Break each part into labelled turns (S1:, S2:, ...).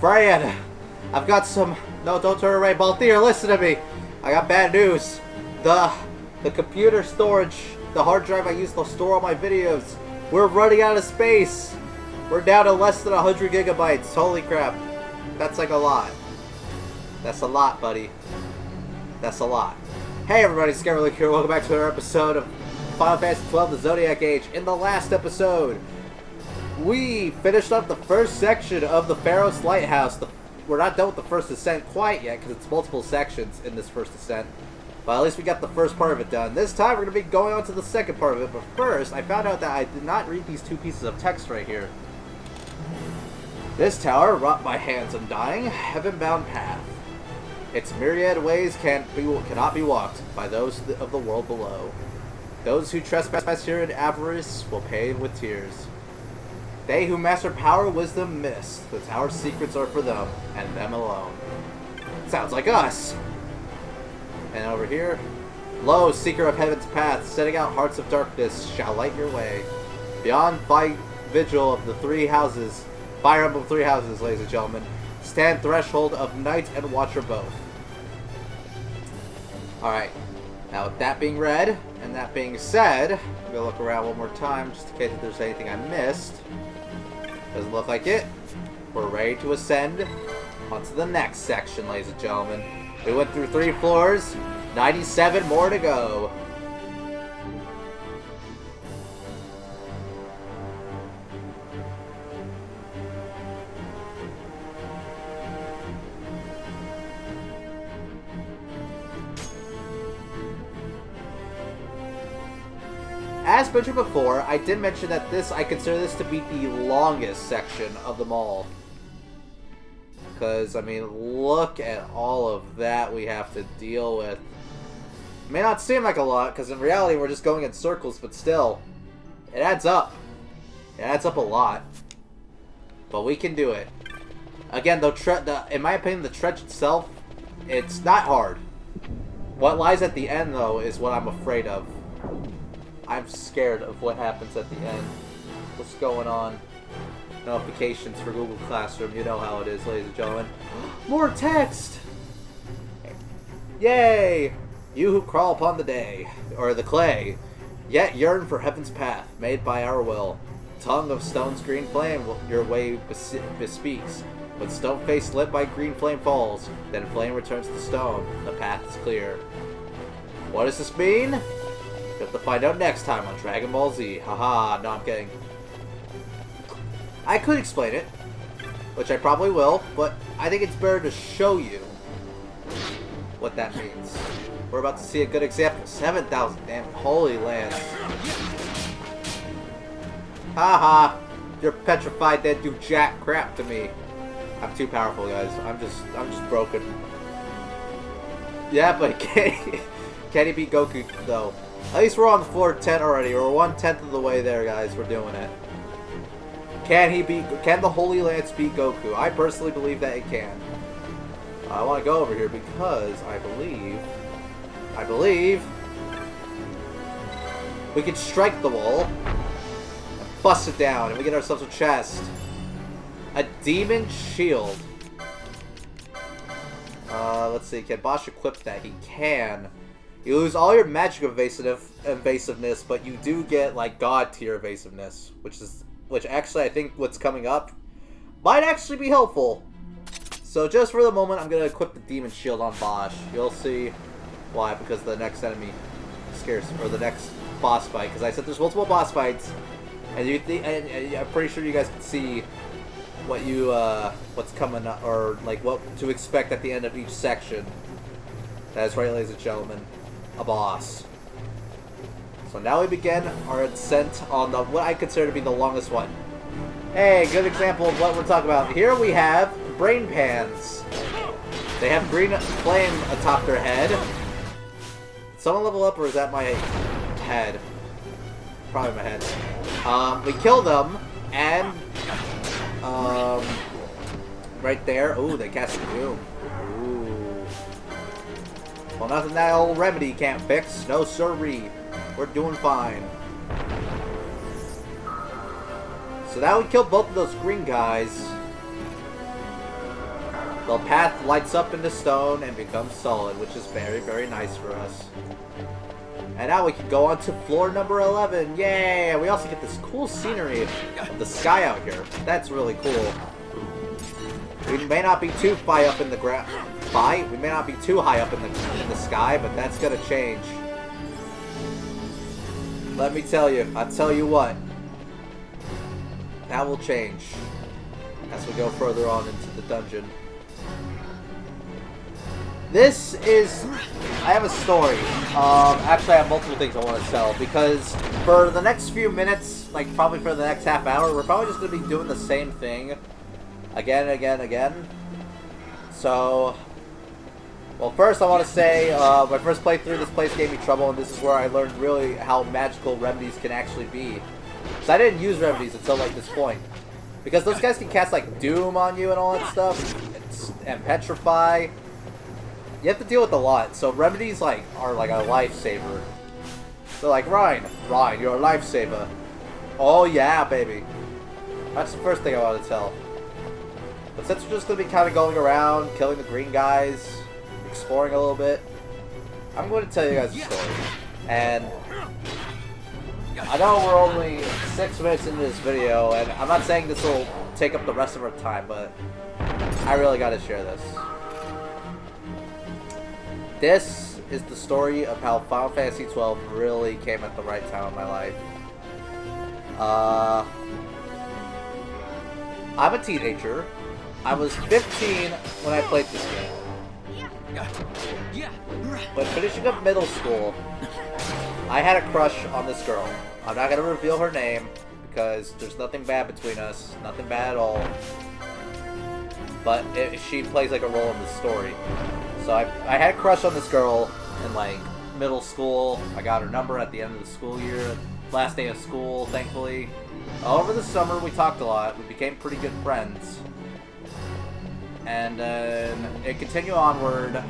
S1: Fran, I've got some... No, don't turn away. Balthier, listen to me. I got bad news. The computer storage, the hard drive I used to store all my videos, we're running out of space. We're down to less than 100 gigabytes. Holy crap. That's like a lot. That's a lot, buddy. That's a lot. Hey everybody, Slyt here. Welcome back to another episode of Final Fantasy XII, the Zodiac Age. In the last episode, we finished up the first section of the Pharaoh's Lighthouse. We're not done with the first ascent quite yet, because it's multiple sections in this first ascent. But at least we got the first part of it done. This time we're going to be going on to the second part of it. But first, I found out that I did not read these two pieces of text right here. This tower, wrought by hands undying, heaven-bound path. Its myriad ways cannot be walked by those of the world below. Those who trespass here in avarice will pay with tears. They who master power, wisdom, miss. The tower's secrets are for them, and them alone. Sounds like us! And over here, lo, seeker of heaven's path, setting out hearts of darkness, shall light your way. Beyond vigil of the three houses, fire emblem 3 houses, ladies and gentlemen, stand threshold of knight and watcher both. Alright, now with that being read, and that being said, I'm gonna look around one more time, just in case there's anything I missed. Doesn't look like it. We're ready to ascend onto the next section, ladies and gentlemen. We went through 3 floors, 97 more to go. As mentioned before, I did mention that I consider this to be the longest section of them all. Because, I mean, look at all of that we have to deal with. It may not seem like a lot, because in reality we're just going in circles, but still, it adds up. It adds up a lot. But we can do it. Again, in my opinion, the trench itself, it's not hard. What lies at the end, though, is what I'm afraid of. I'm scared of what happens at the end. What's going on? Notifications for Google Classroom. You know how it is, ladies and gentlemen. More text! Yay! You who crawl upon the day, or the clay, yet yearn for heaven's path, made by our will. Tongue of stone's green flame your way bespeaks. When stone face lit by green flame falls, then flame returns to stone. The path is clear. What does this mean? You have to find out next time on Dragon Ball Z. Haha, no, I'm kidding. I could explain it, which I probably will, but I think it's better to show you what that means. We're about to see a good example. 7,000, damn holy lands. Haha, you're petrified, that do jack crap to me. I'm too powerful, guys. I'm just broken. Yeah, but can he beat Goku though? At least we're on floor 10 already. We're 1/10 of the way there, guys. We're doing it. Can the Holy Lance beat Goku? I personally believe that it can. I want to go over here because I believe we can strike the wall and bust it down, and we get ourselves a chest. A demon shield. Let's see. Can Bosch equip that? He can. You lose all your magic evasiveness, but you do get like god tier evasiveness, which actually I think what's coming up might actually be helpful. So just for the moment, I'm gonna equip the demon shield on Bosch. You'll see why, because the next enemy scares, or the next boss fight. Because I said there's multiple boss fights, and I'm pretty sure you guys can see what what's coming up, or like what to expect at the end of each section. That's right, ladies and gentlemen. A boss. So now we begin our ascent on what I consider to be the longest one. Hey, good example of what we're talking about. Here we have brain pans. They have green flame atop their head. Did someone level up, or is that my head? Probably my head. We kill them, and right there. Ooh, they cast a doom. Well, nothing that old remedy can't fix. No sirree. We're doing fine. So now we killed both of those green guys. the path lights up into stone and becomes solid, which is very, very nice for us. And now we can go on to floor number 11. Yay! We also get this cool scenery of the sky out here. That's really cool. We may not be too high up in the ground. We may not be too high up in the sky, but that's gonna change. Let me tell you. I'll tell you what. That will change as we go further on into the dungeon. This is... I have a story. Actually, I have multiple things I want to tell, because for the next few minutes, like probably for the next half hour, we're probably just going to be doing the same thing again and again and again. So, well, first I want to say, my first playthrough, this place gave me trouble, and this is where I learned really how magical remedies can actually be. So I didn't use remedies until like this point. Because those guys can cast like Doom on you and all that stuff, and Petrify. You have to deal with a lot, so remedies like are like a lifesaver. So like, Ryan, you're a lifesaver. Oh yeah, baby. That's the first thing I want to tell. But since we're just going to be kind of going around, killing the green guys, exploring a little bit, I'm going to tell you guys a story. And I know we're only 6 minutes into this video, and I'm not saying this will take up the rest of our time, but I really got to share this. This is the story of how Final Fantasy XII really came at the right time in my life. I'm a teenager. I was 15 when I played this game. But finishing up middle school, I had a crush on this girl. I'm not going to reveal her name, because there's nothing bad between us. Nothing bad at all. But she plays like a role in the story. So I had a crush on this girl in like middle school. I got her number at the end of the school year. Last day of school, thankfully. Over the summer, we talked a lot. We became pretty good friends. And then it continued onward.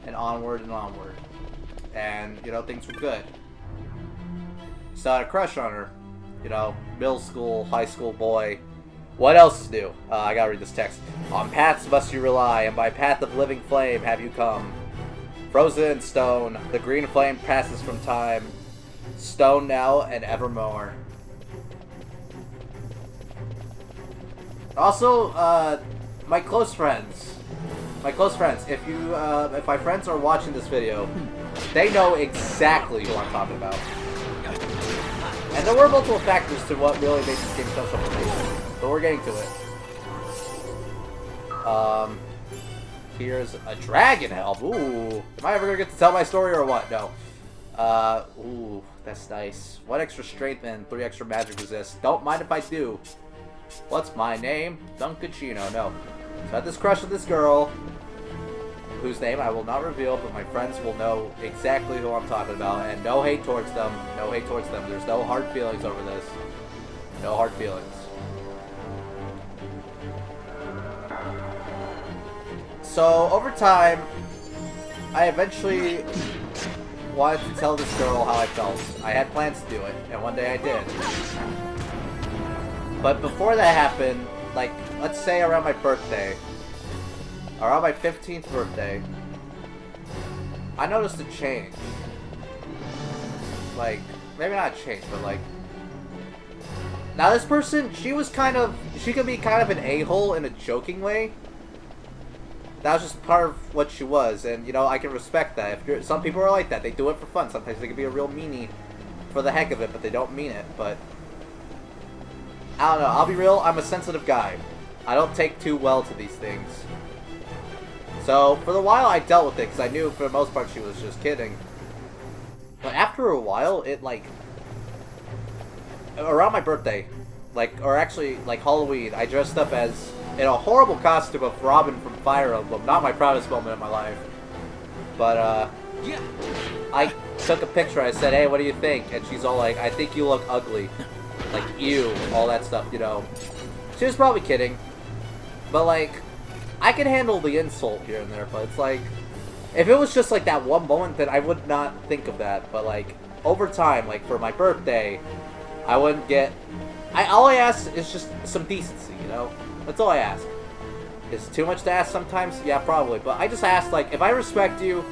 S1: And onward and onward. And, you know, things were good. So I had a crush on her. You know, middle school, high school boy. What else is new? I gotta read this text. On paths must you rely, and by path of living flame have you come. Frozen in stone, the green flame passes from time. Stone now and evermore. Also, my close friends. If my friends are watching this video, they know exactly who I'm talking about. And there were multiple factors to what really made this game so amazing. But we're getting to it. Here's a dragon helm. Ooh. Am I ever gonna get to tell my story or what? No. Ooh, that's nice. 1 extra strength and 3 extra magic resist. Don't mind if I do. What's my name? Dunkachino. No. So I had this crush with this girl, whose name I will not reveal, but my friends will know exactly who I'm talking about. And no hate towards them. No hate towards them. There's no hard feelings over this. No hard feelings. So, over time, I eventually wanted to tell this girl how I felt. I had plans to do it, and one day I did. But before that happened, like, let's say around my birthday, around my 15th birthday, I noticed a change. Like, maybe not a change, but like... Now this person, she could be kind of an a-hole in a joking way. That was just part of what she was, and you know, I can respect that. Some people are like that, they do it for fun. Sometimes they can be a real meanie for the heck of it, but they don't mean it. But I don't know, I'll be real, I'm a sensitive guy. I don't take too well to these things. So for the while I dealt with it, because I knew for the most part she was just kidding. But after a while, it like... Around my birthday, like, or actually, like Halloween, I dressed up as... in a horrible costume of Robin from Fire Emblem. Not my proudest moment in my life. But, I took a picture. I said, hey, what do you think? And she's all like, I think you look ugly. Like, ew. All that stuff, you know. She was probably kidding. But, like, I can handle the insult here and there. But it's like, if it was just, like, that one moment, then I would not think of that. But, like, over time, like, for my birthday, I wouldn't get... all I ask is just some decency, you know? That's all I ask. Is it too much to ask sometimes? Yeah, probably. But I just asked, like, if I respect you,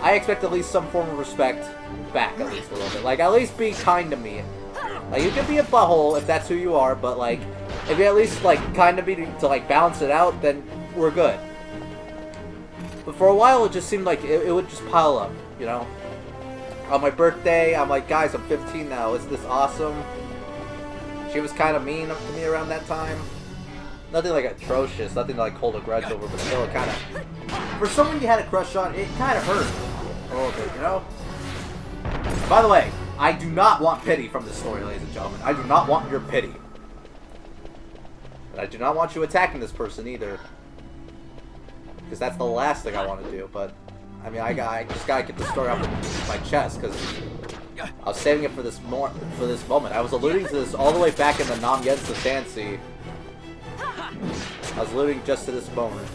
S1: I expect at least some form of respect back, at least a little bit. Like, at least be kind to me. Like, you can be a butthole if that's who you are, but, like, if you at least, like, kind to be to, like, balance it out, then we're good. But for a while, it just seemed like it would just pile up, you know? On my birthday, I'm like, guys, I'm 15 now. Isn't this awesome? She was kind of mean to me around that time. Nothing, like, atrocious. Nothing to, like, hold a grudge over, but still, it kind of... For someone you had a crush on, it kind of hurt a little bit, you know? By the way, I do not want pity from this story, ladies and gentlemen. I do not want your pity. But I do not want you attacking this person either. Because that's the last thing I want to do, but... I mean, I just gotta get the story off of my chest, because I was saving it for this moment. I was alluding to this all the way back in the Nam Yensa Sansi. I was alluding just to this moment.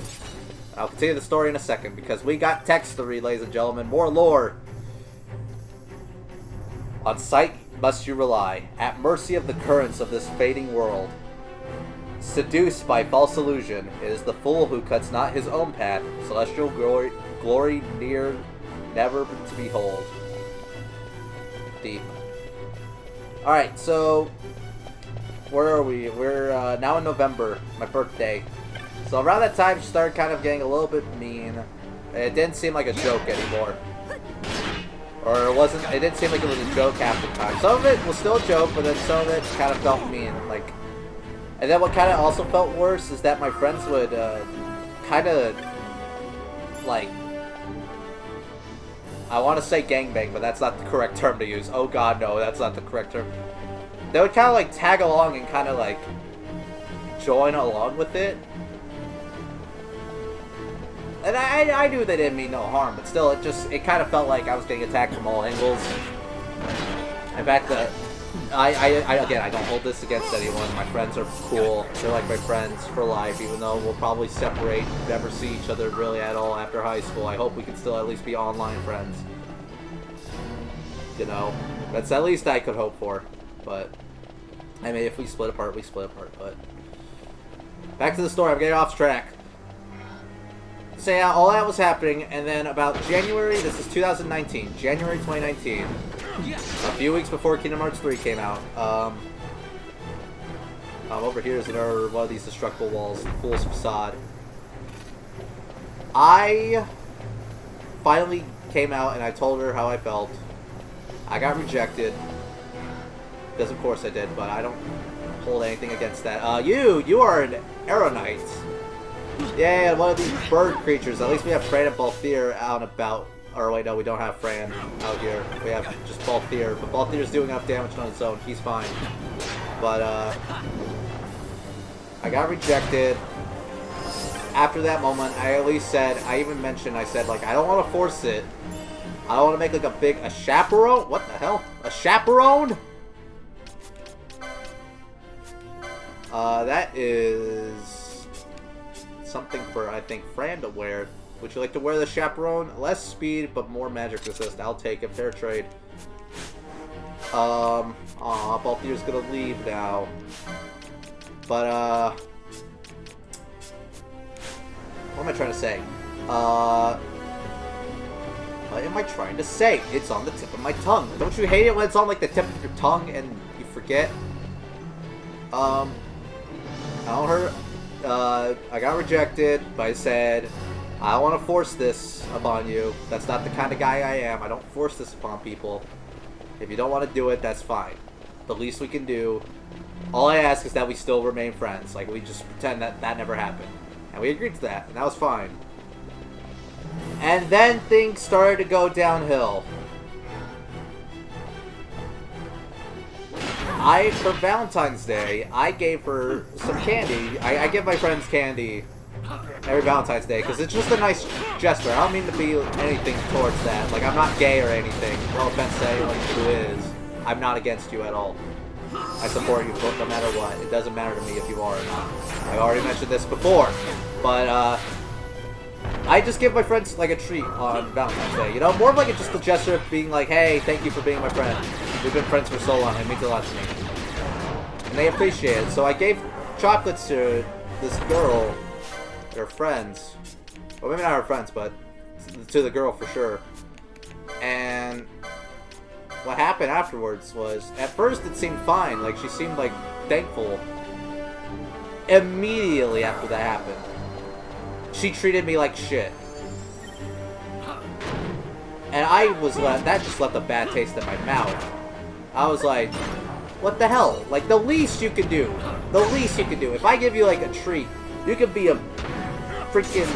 S1: I'll continue the story in a second, because we got text to read, ladies and gentlemen. More lore. On sight must you rely, at mercy of the currents of this fading world. Seduced by false illusion, it is the fool who cuts not his own path, celestial glory near, never to behold. Deep. Alright, so... Where are we? We're now in November, my birthday. So around that time, she started kind of getting a little bit mean. It didn't seem like a joke anymore. Or it wasn't, it didn't seem like it was a joke half the time. Some of it was still a joke, but then some of it kind of felt mean. Like, and then what kind of also felt worse is that my friends would kind of, like, I want to say gangbang, but that's not the correct term to use. Oh god, no, that's not the correct term. They would kind of, like, tag along and kind of, like, join along with it. And I knew they didn't mean no harm, but still, it kind of felt like I was getting attacked from all angles. In fact, again, I don't hold this against anyone. My friends are cool. They're like my friends for life, even though we'll probably separate, never see each other really at all after high school. I hope we can still at least be online friends. You know, that's at least I could hope for. But, I mean, if we split apart, we split apart. But, back to the story. I'm getting off track. So yeah, all that was happening, and then about January, this is 2019, January 2019, a few weeks before Kingdom Hearts 3 came out, over here is another one of these destructible walls, fool's facade. I finally came out and I told her how I felt. I got rejected, because of course I did, but I don't hold anything against that. You are an Aeronite. Yeah, one of these bird creatures. At least we have Fran and Balthier out and about. Or wait, no, we don't have Fran out here. We have just Balthier. But Balthier's doing enough damage on his own. He's fine. But, I got rejected. After that moment, I at least said, I even mentioned, I said, like, I don't want to force it. I don't want to make, like, a chaperone? What the hell? A chaperone? That is... something for, I think, Fran to wear. Would you like to wear the chaperone? Less speed, but more magic resist. I'll take it. Fair trade. Aw, Balthier's gonna leave now. But, what am I trying to say? What am I trying to say? It's on the tip of my tongue. Don't you hate it when it's on, like, the tip of your tongue and you forget? I don't hurt. I got rejected, but I said, I don't want to force this upon you. That's not the kind of guy I am. I don't force this upon people. If you don't want to do it, that's fine. The least we can do, all I ask is that we still remain friends. Like, we just pretend that that never happened. And we agreed to that, and that was fine. And then things started to go downhill. For Valentine's Day, I gave her some candy. I give my friends candy every Valentine's Day, because it's just a nice gesture. I don't mean to be anything towards that. Like, I'm not gay or anything. No offense to anyone who is. I'm not against you at all. I support you no matter what. It doesn't matter to me if you are or not. I've already mentioned this before. But, I just give my friends, like, a treat on Valentine's Day. You know, more of, like, just a gesture of being like, hey, thank you for being my friend. We've been friends for so long. It means a lot to me. And they appreciate it. So I gave chocolates to this girl her friends. Well, maybe not her friends, but to the girl for sure. And what happened afterwards was, at first it seemed fine. Like, she seemed, like, thankful. Immediately after that happened, she treated me like shit. And I was that just left a bad taste in my mouth. I was like, what the hell? Like, the least you could do. The least you could do. If I give you, like, a treat, you could be a freaking...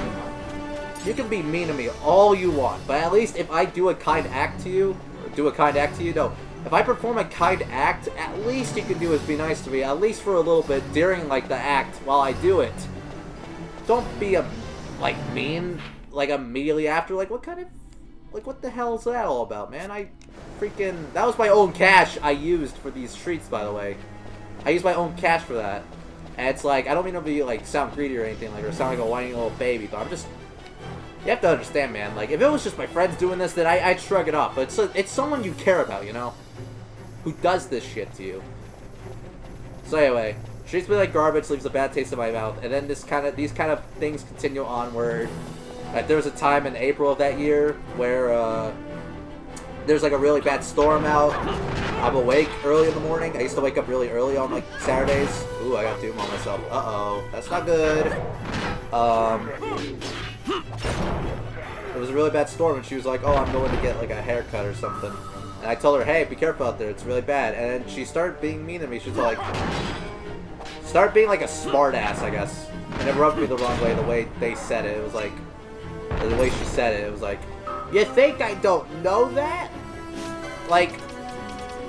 S1: You can be mean to me all you want, but at least if I do a kind act to you... no. If I perform a kind act, at least you can do is be nice to me, at least for a little bit during, like, the act while I do it. Don't be like, mean, like, immediately after. Like, what kind of... Like, what the hell is that all about, man? That was my own cash I used for these treats, by the way. I used my own cash for that. And it's like, I don't mean to be, like, sound greedy or anything, like, or sound like a whiny little baby, but I'm just... You have to understand, man. Like, if it was just my friends doing this, then I'd shrug it off. But it's someone you care about, you know? Who does this shit to you. So anyway, treats me like garbage, leaves a bad taste in my mouth. And then these kind of things continue on where... Like, there was a time in April of that year where, there's, like, a really bad storm out. I'm awake early in the morning. I used to wake up really early on, like, Saturdays. Ooh, I got doom on myself. Uh-oh. That's not good. It was a really bad storm, and she was like, oh, I'm going to get, like, a haircut or something. And I told her, hey, be careful out there. It's really bad. And then she started being mean to me. She was like... Started being, like, a smart ass, I guess. And it rubbed me the wrong way, the way they said it. It was like... The way she said it, it was like, you think I don't know that? Like,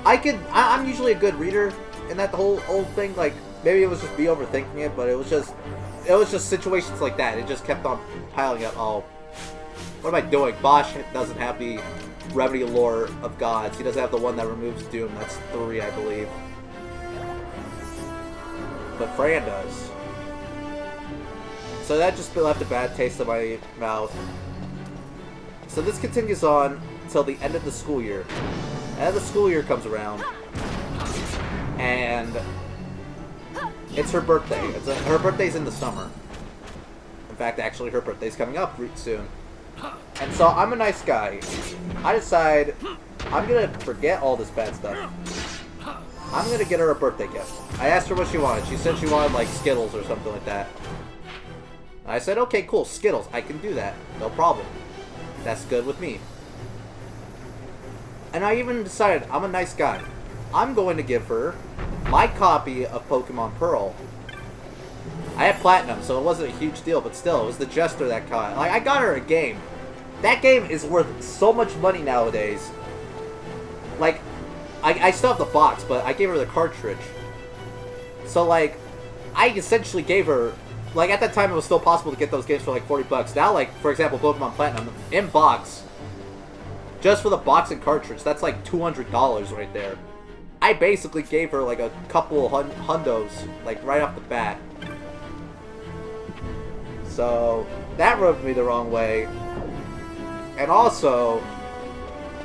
S1: I'm usually a good reader in that whole old thing. Like, maybe it was just me overthinking it, but it was just situations like that. It just kept on piling up. Oh, what am I doing? Bosch doesn't have the remedy lore of gods. He doesn't have the one that removes doom. That's 3, I believe. But Fran does. So that just left a bad taste in my mouth. So this continues on until the end of the school year. And the school year comes around, and it's her birthday. Her birthday's in the summer. In fact, actually, her birthday's coming up soon. And so I'm a nice guy. I decide I'm gonna forget all this bad stuff. I'm gonna get her a birthday gift. I asked her what she wanted. She said she wanted, like, Skittles or something like that. I said, okay, cool, Skittles. I can do that. No problem. That's good with me. And I even decided, I'm a nice guy. I'm going to give her my copy of Pokemon Pearl. I had Platinum, so it wasn't a huge deal, but still, it was the Jester that caught it. Like, I got her a game. That game is worth so much money nowadays. Like, I still have the box, but I gave her the cartridge. So, like, I essentially gave her... Like, at that time, it was still possible to get those games for, like, $40. Now, like, for example, Pokemon Platinum, in box, just for the box and cartridge, that's, like, $200 right there. I basically gave her, like, a couple hundos, like, right off the bat. So, that rubbed me the wrong way. And also,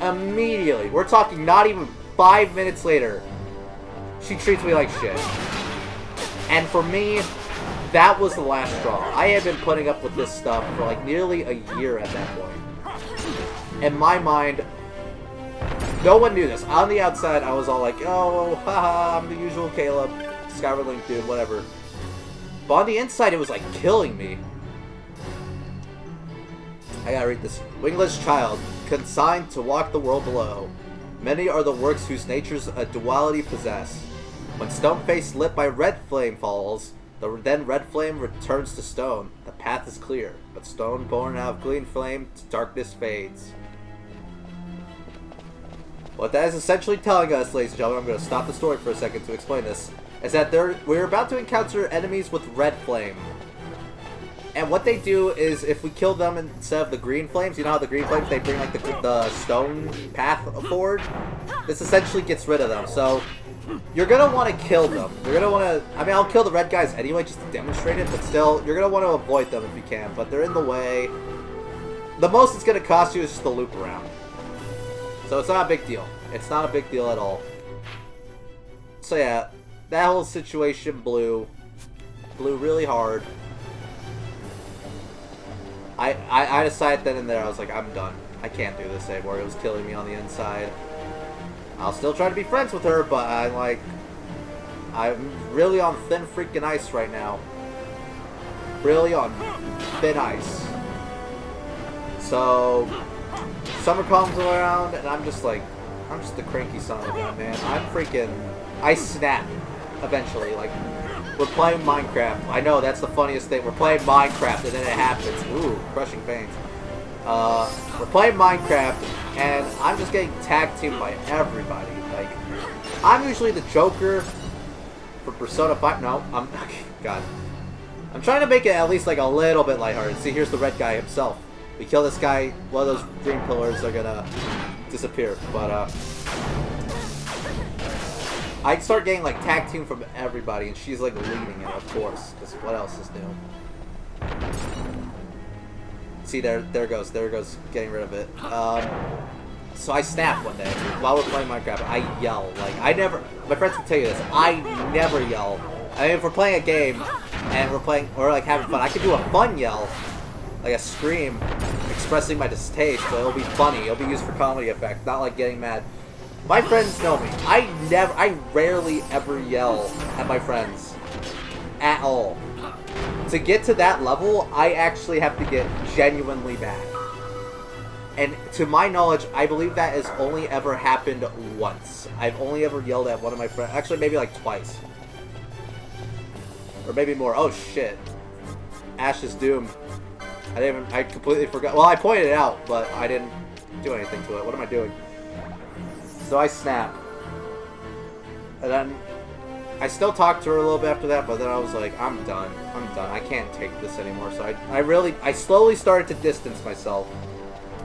S1: immediately, we're talking not even 5 minutes later, she treats me like shit. And for me... That was the last straw. I had been putting up with this stuff for like nearly a year at that point. In my mind, no one knew this. On the outside, I was all like, oh, haha, I'm the usual Caleb, Skyward Link dude, whatever. But on the inside, it was like killing me. I gotta read this. Wingless child, consigned to walk the world below. Many are the works whose natures a duality possess. When stone face lit by red flame falls, the then red flame returns to stone. The path is clear, but stone born out of clean flame to darkness fades. What that is essentially telling us, ladies and gentlemen, I'm going to stop the story for a second to explain this, is that we're about to encounter enemies with red flame. And what they do is, if we kill them instead of the green flames, you know how the green flames, they bring like the stone path forward? This essentially gets rid of them, so... You're gonna want to kill them. You're gonna want to... I mean, I'll kill the red guys anyway, just to demonstrate it, but still, you're gonna want to avoid them if you can, but they're in the way. The most it's gonna cost you is just the loop around. So it's not a big deal. It's not a big deal at all. So yeah, that whole situation blew really hard. I decided then and there, I was like, I'm done. I can't do this anymore. It was killing me on the inside. I'll still try to be friends with her, but I'm really on thin freaking ice right now. Really on thin ice. So, summer comes around, and I'm just like, I'm just the cranky son of a gun, man. I snap, eventually. Like, we're playing Minecraft. I know, that's the funniest thing. We're playing Minecraft, and then it happens. Ooh, crushing veins. We're playing Minecraft, and I'm just getting tag teamed by everybody. Like, I'm usually the Joker for Persona 5. No, God. I'm trying to make it at least like a little bit lighthearted. See, here's the red guy himself. We kill this guy, one of those green pillars are gonna disappear. But, I start getting like tag team from everybody, and she's like leading it, of course, because what else is new? See, there goes getting rid of it. So I snap one day while we're playing Minecraft. I yell. Like, my friends will tell you this, I never yell. I mean, if we're playing a game and we're like having fun, I can do a fun yell, like a scream, expressing my distaste, but it'll be funny. It'll be used for comedy effect, not like getting mad. My friends know me. I rarely ever yell at my friends. At all. To get to that level, I actually have to get genuinely mad. And to my knowledge, I believe that has only ever happened once. I've only ever yelled at one of my friends. Actually, maybe like twice. Or maybe more. Oh shit. Ash is doomed. I completely forgot. Well, I pointed it out, but I didn't do anything to it. What am I doing? So I snap. And then I still talked to her a little bit after that, but then I was like, I'm done. I can't take this anymore. So I slowly started to distance myself.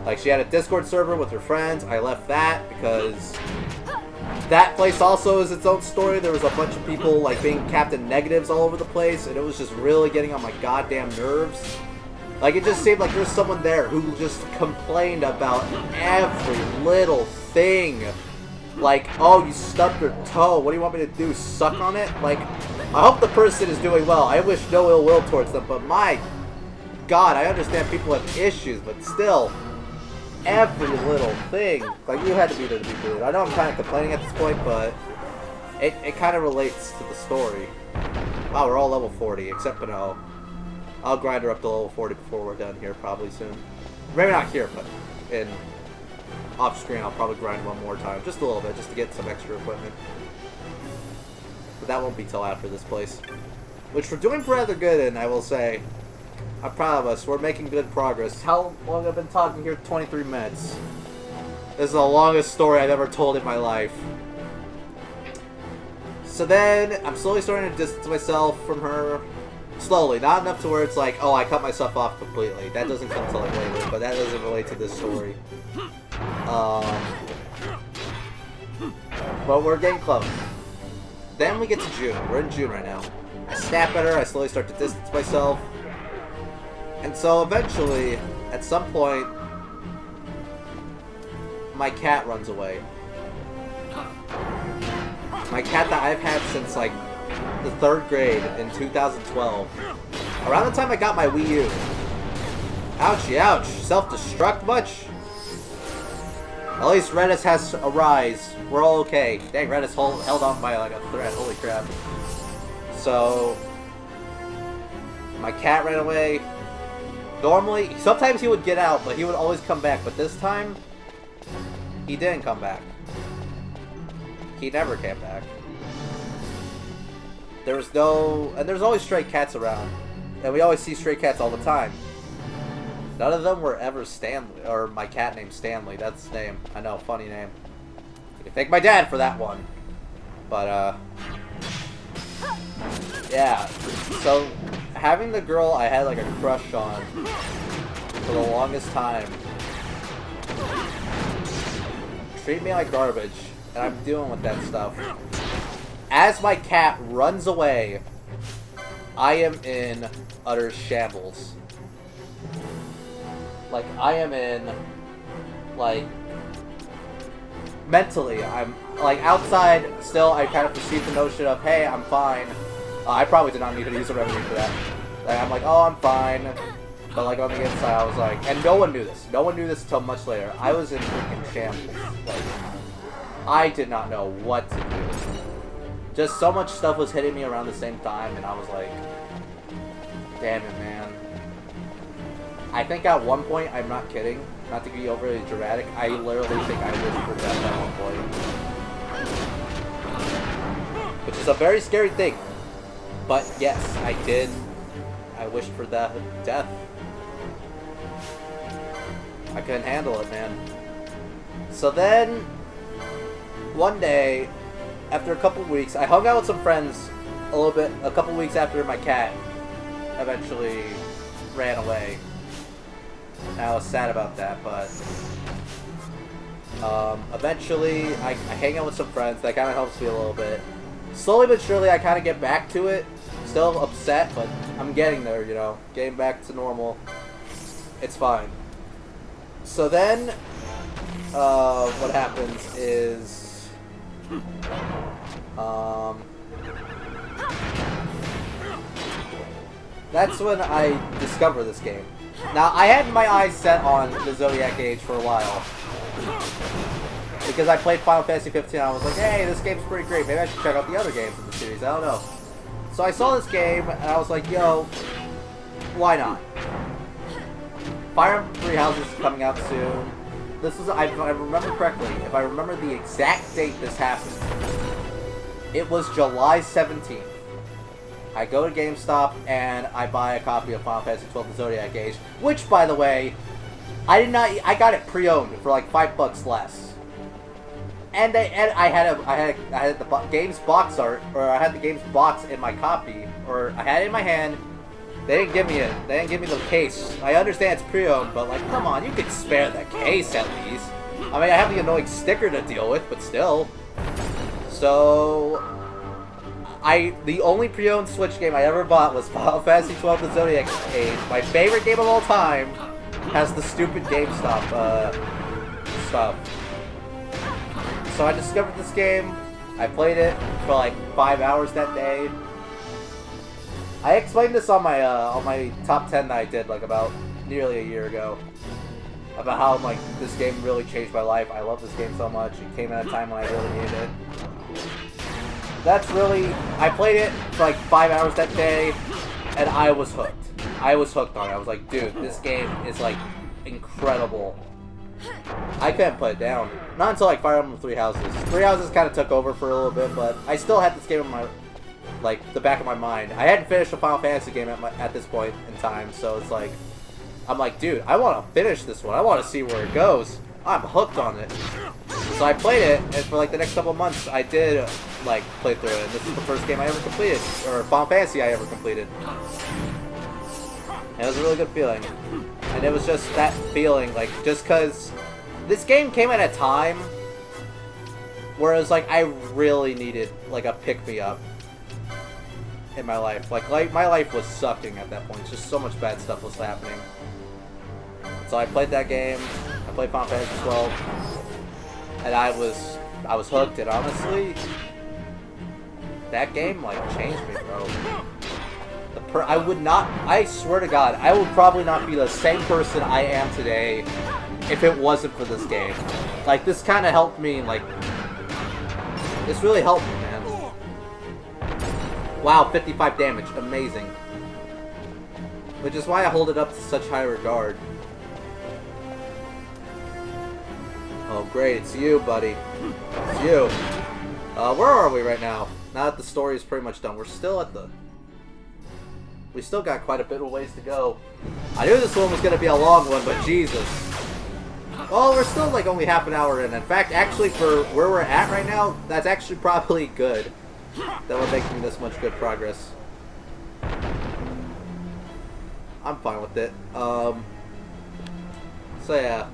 S1: Like, she had a Discord server with her friends. I left that because that place also is its own story. There was a bunch of people, like, being Captain Negatives all over the place, and it was just really getting on my goddamn nerves. Like, it just seemed like there was someone there who just complained about every little thing. Like, oh, you stubbed your toe. What do you want me to do? Suck on it? Like, I hope the person is doing well. I wish no ill will towards them, but my God, I understand people have issues, but still, every little thing. Like, you had to be there to be good. I know I'm kind of complaining at this point, but it kind of relates to the story. Wow, we're all level 40, except Pinot. I'll grind her up to level 40 before we're done here, probably soon. Maybe not here, but off screen I'll probably grind one more time. Just a little bit, just to get some extra equipment. But that won't be till after this place. Which we're doing rather good in, I will say. I'm proud of us. We're making good progress. How long have I been talking here? 23 minutes. This is the longest story I've ever told in my life. So then, I'm slowly starting to distance myself from her. Slowly. Not enough to where it's like, oh, I cut myself off completely. That doesn't come till like later, but that doesn't relate to this story. But we're getting close. Then we get to June. We're in June right now. I snap at her. I slowly start to distance myself. And so eventually, at some point, my cat runs away. My cat that I've had since like the 3rd grade in 2012. Around the time I got my Wii U. Ouchie, ouch. Self-destruct much? At least Redis has a rise. We're all okay. Dang, Redis held on by like a thread. Holy crap. So, my cat ran away. Normally, sometimes he would get out, but he would always come back. But this time, he didn't come back. He never came back. There was no... And there's always stray cats around. And we always see stray cats all the time. None of them were ever Stanley. Or my cat named Stanley. That's his name. I know, funny name. You can thank my dad for that one. But, yeah. So, having the girl I had like a crush on for the longest time treat me like garbage. And I'm dealing with that stuff. As my cat runs away, I am in utter shambles. Like, I am in, like, mentally, I'm, like, outside, still, I kind of perceive the notion of, hey, I'm fine. I probably did not need to use a remedy for that. Like, I'm like, oh, I'm fine. But like on the inside, I was like, and no one knew this. No one knew this until much later. I was in freaking shambles. Like, I did not know what to do. Just so much stuff was hitting me around the same time, and I was like, damn it, man. I think at one point, I'm not kidding, not to be overly dramatic, I literally think I wished for death at one point. Which is a very scary thing. But yes, I did. I wished for death. I couldn't handle it, man. So then, one day, after a couple weeks, I hung out with some friends a couple weeks after my cat eventually ran away. And I was sad about that, but eventually I hang out with some friends. That kind of helps me a little bit. Slowly but surely, I kind of get back to it. Still upset, but I'm getting there, you know. Getting back to normal. It's fine. So then, what happens is, that's when I discover this game. Now, I had my eyes set on the Zodiac Age for a while. Because I played Final Fantasy 15 and I was like, hey, this game's pretty great. Maybe I should check out the other games in the series. I don't know. So I saw this game and I was like, yo, why not? Fire Emblem Three Houses is coming out soon. This is, if I remember correctly, if I remember the exact date this happened, it was July 17th. I go to GameStop and I buy a copy of Final Fantasy XII: The Zodiac Age, which, by the way, I got it pre-owned for like $5 less. And I had the game's box art, or I had the game's box in my copy, or I had it in my hand. They didn't give me it. They didn't give me the case. I understand it's pre-owned, but like, come on, you could spare the case at least. I mean, I have the annoying sticker to deal with, but still. So, the only pre-owned Switch game I ever bought was Final Fantasy XII: The Zodiac Age. My favorite game of all time has the stupid GameStop stuff. So I discovered this game. I played it for like 5 hours that day. I explained this on my top 10 that I did like about nearly a year ago. About how like this game really changed my life. I love this game so much. It came at a time when I really needed it. I played it for like 5 hours that day, and I was hooked. I was hooked on it. I was like, dude, this game is like incredible. I couldn't put it down. Not until like Fire Emblem Three Houses. Three Houses kind of took over for a little bit, but I still had this game in my, like, the back of my mind. I hadn't finished a Final Fantasy game at this point in time, so it's like, I'm like, dude, I want to finish this one. I want to see where it goes. I'm hooked on it. So I played it, and for like the next couple of months, I did like play through it. And this is the first game I ever completed, or Final Fantasy I ever completed. And it was a really good feeling. And it was just that feeling, like, just because this game came at a time where it was like I really needed like a pick-me-up in my life. Like my life was sucking at that point. Just so much bad stuff was happening. So I played that game. I played Final Fantasy 12, and I was hooked. And honestly, that game like changed me, bro. I swear to God, I would probably not be the same person I am today if it wasn't for this game. Like, this kind of helped me, like, this really helped me, man. Wow, 55 damage, amazing. Which is why I hold it up to such high regard. Oh, great, it's you, buddy. It's you. Where are we right now? Now that the story is pretty much done, we're still at the... We still got quite a bit of ways to go. I knew this one was going to be a long one, but Jesus. Well, we're still like only half an hour in. In fact, actually for where we're at right now, that's actually probably good. That we're making this much good progress. I'm fine with it. So yeah.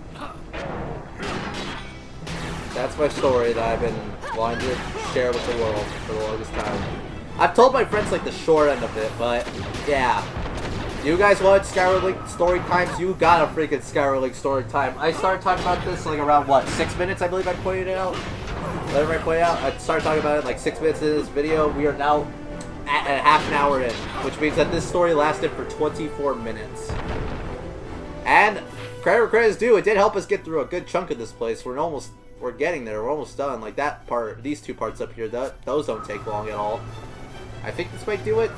S1: That's my story that I've been wanting to share with the world for the longest time. I've told my friends like the short end of it, but yeah. You guys want Skyward Link story times? You got a freaking Skyward Link story time. I started talking about this like around what, 6 minutes I believe I pointed it out? Whatever I pointed out, I started talking about it like 6 minutes into this video. We are now at half an hour in, which means that this story lasted for 24 minutes. And credit is due. It did help us get through a good chunk of this place. We're getting there. We're almost done. Like that part, these two parts up here, those don't take long at all. I think this might do it.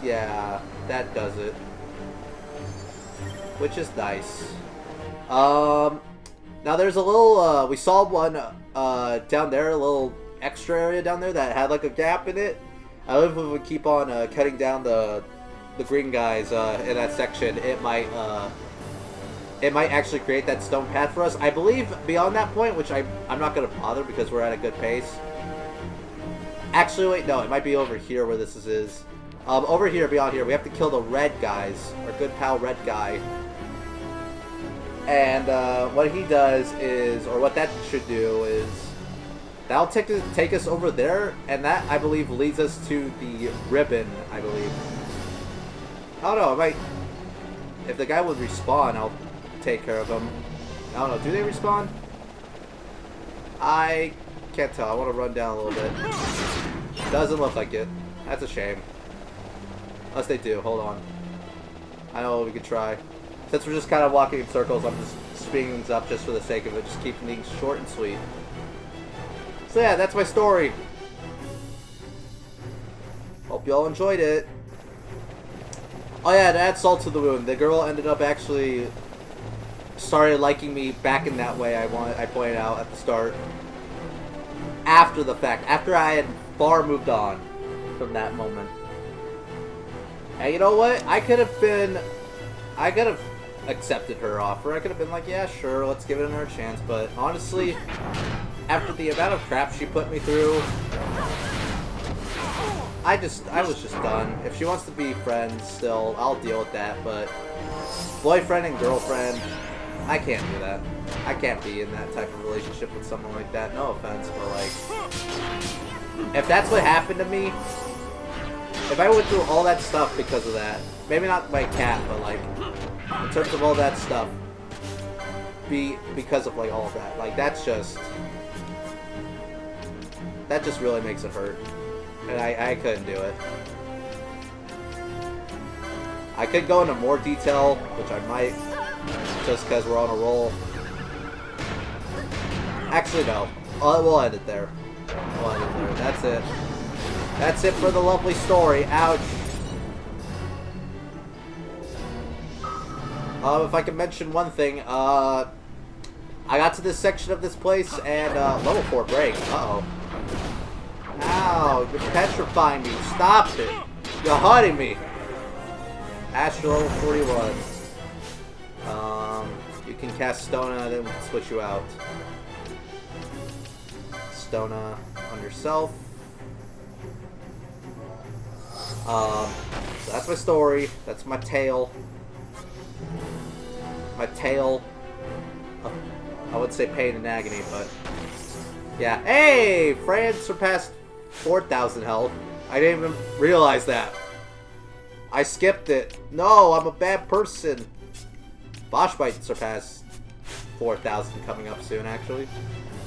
S1: Yeah, that does it. Which is nice. Now there's a little, we saw one, down there, a little extra area down there that had like a gap in it. I believe if we would keep on, cutting down the green guys, in that section, it might actually create that stone path for us. I believe beyond that point, which I'm not gonna bother because we're at a good pace. Actually, wait, no, it might be over here where this is. Over here, beyond here, we have to kill the red guys, our good pal red guy. And what he does is, or what that should do is, that'll take us over there, and that, I believe, leads us to the ribbon, I believe. I don't know, I might, if the guy would respawn, I'll take care of him. I don't know, do they respawn? I can't tell, I want to run down a little bit. Doesn't look like it. That's a shame. Unless they do, hold on. I know we could try. Since we're just kind of walking in circles, I'm just speeding things up just for the sake of it, just keeping things short and sweet. So yeah, that's my story. Hope y'all enjoyed it. Oh yeah, to add salt to the wound, the girl ended up actually started liking me back in that way I pointed out at the start. After the fact, after I had far moved on from that moment. And you know what? I could have accepted her offer. I could have been like, yeah, sure, let's give it another chance. But honestly, after the amount of crap she put me through, I was just done. If she wants to be friends still, I'll deal with that. But boyfriend and girlfriend, I can't do that. I can't be in that type of relationship with someone like that. No offense, but like, if that's what happened to me, if I went through all that stuff because of that, maybe not my cat, but like, in terms of all that stuff, because of like all of that, like that just really makes it hurt, and I couldn't do it. I could go into more detail, which I might, just because we're on a roll. Actually, no. We'll end it there. We'll end it there. That's it. That's it for the lovely story. Ouch. If I can mention one thing, I got to this section of this place and, level 4 break. Uh-oh. Ow, you're petrifying me. Stop it. You're hurting me. Astral level 41. You can cast Stona, then we can switch you out. Stona on yourself. So that's my story. That's my tale. My tale. I would say pain and agony, but yeah. Hey, Fran surpassed 4,000 health. I didn't even realize that. I skipped it. No, I'm a bad person. Bosch might surpass 4,000 coming up soon, actually.